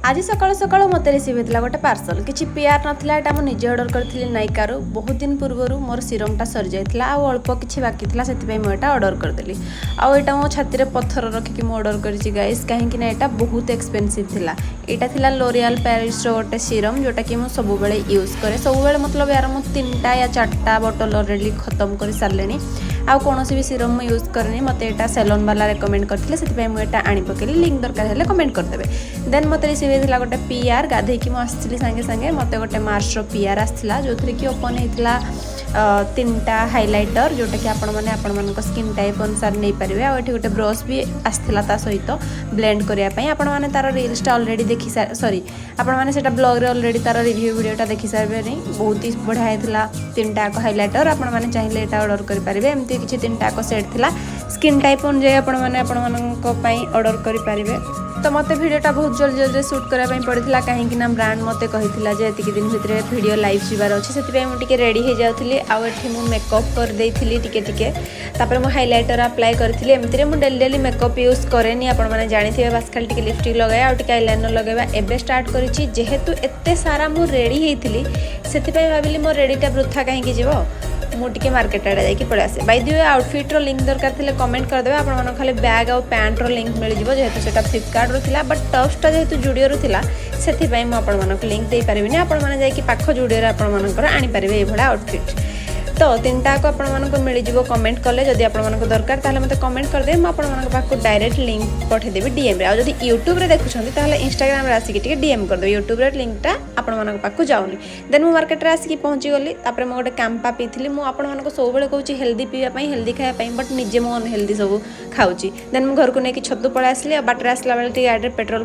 आज सकाल सकाल मत रिसीव होता गोटे पार्सल किसी पीआर नाला यहाँ मुझे निजे अर्डर करी नायिकार बहुत दिन पूर्वर मोर सीरमटा सरी जाता अल्प किसी बाकी था से मुझे अर्डर करदेली आईटा मो छाती में पत्थर रखिक अर्डर करी गाइस कहीं यहाँ बहुत एक्सपेनसिव थिला यहाँ थिला लोरियल पेरिस गोटे सीरम जोटा कि मुझे सब यूज करे सब मतलब यार मुझे 3टा या 4टा बोतल ऑलरेडी खत्म कर सारे आउ कौन भी सीरम मुझे यूज करनी मत यहाँ सेलोन वाला रेकमेंड करते से मुझे आनी पकड़ी लिंक दरकार है कमेंट करदेवे देन मत रिसीव होता गोटे पीआर गाधे की मुझे सागे सागे मत गोटे मार्च पीआर आसाला जो थी कि ओपन होता 3टा हाइलाइटर जोटा कि आपण मैंने स्किन टाइप अनुसार नहीं पारे आउ ये गोटे ब्रश भी आसाला सहित ब्लेंड करने आपण मैंने तार रिल्सटा ऑलरेडी देखी सॉरी आपण मैंने ब्लॉग रे ऑलरेडी तार रिव्यू वीडियोटा देखी सारे बहुत ही बढ़िया होता 3टा हाइलाइटर आपण मैंने चाहिए यहाँ ऑर्डर करेंगे एमती किसी 3टा सेट थिला स्किन टाइप अनुଯାୟୀ आपण मैंने ऑर्डर करेंगे तो मत भिडटा बहुत जल्दी जल्दी सुट करने पड़ा कहीं ब्रांड मत कही एति दिन भितर वीडियो लाइव जीवार अच्छे से मुझे रेडी हो जाऊँगी आठी मुझे मेकअप करदे टिके मुझे हाइलाइटर अप्लाई करी एमती मुझे डेली डेली मेकअप यूज कैनि आपने जानी बस खाली लिपस्टिक लगे आउट आईलाइनर लगेगा एवं स्टार्ट करी जेहेतु एत सारा मुझे रेडी होती से भाविली मो रेडीटा वृथा कहीं जीव मुझे मार्केट आड़े जाकि पड़े आसे बाय द वे आउटफिट्र लिंक दरकार थे कमेंट करदे आपण खाली बैग आउ पैंट्र लिंक मिल जाए जेहेतु से फ्लिपकार्ट था बट टॉप्सटा जेहेतु जुडियो था से मुझे लिंक दे पारिनी आपण मैंने पाख जुडियो आपर आनीपारे ये आउटफिट तो 3टा को आपको मिल जाव कमेंट कले जदि आपको दरकार ताहले मते कमेंट कर दे पाखक डायरेक्ट लिंक पठेदेवी डीएम रे जदि यूट्यूब रे देखुछंती ताहले इंस्टाग्राम रे आसिक टिके डीएम कर दे यूट्यूब रे लिंकटा आपन पाखक जाउनी देन मु मार्केट रे आसिक पहुंची गली तापर मु गोटे कैंपा पीथिली मु आपन सब बेले कहूची हेल्दी पीवा पई हेल्दी खाया पई बट निजे मु अनहेल्दी सब खाउची देन मु घर को नेकी छतु पळे आसली बाट रे आसला बेले टिके गाड़ी पेट्रोल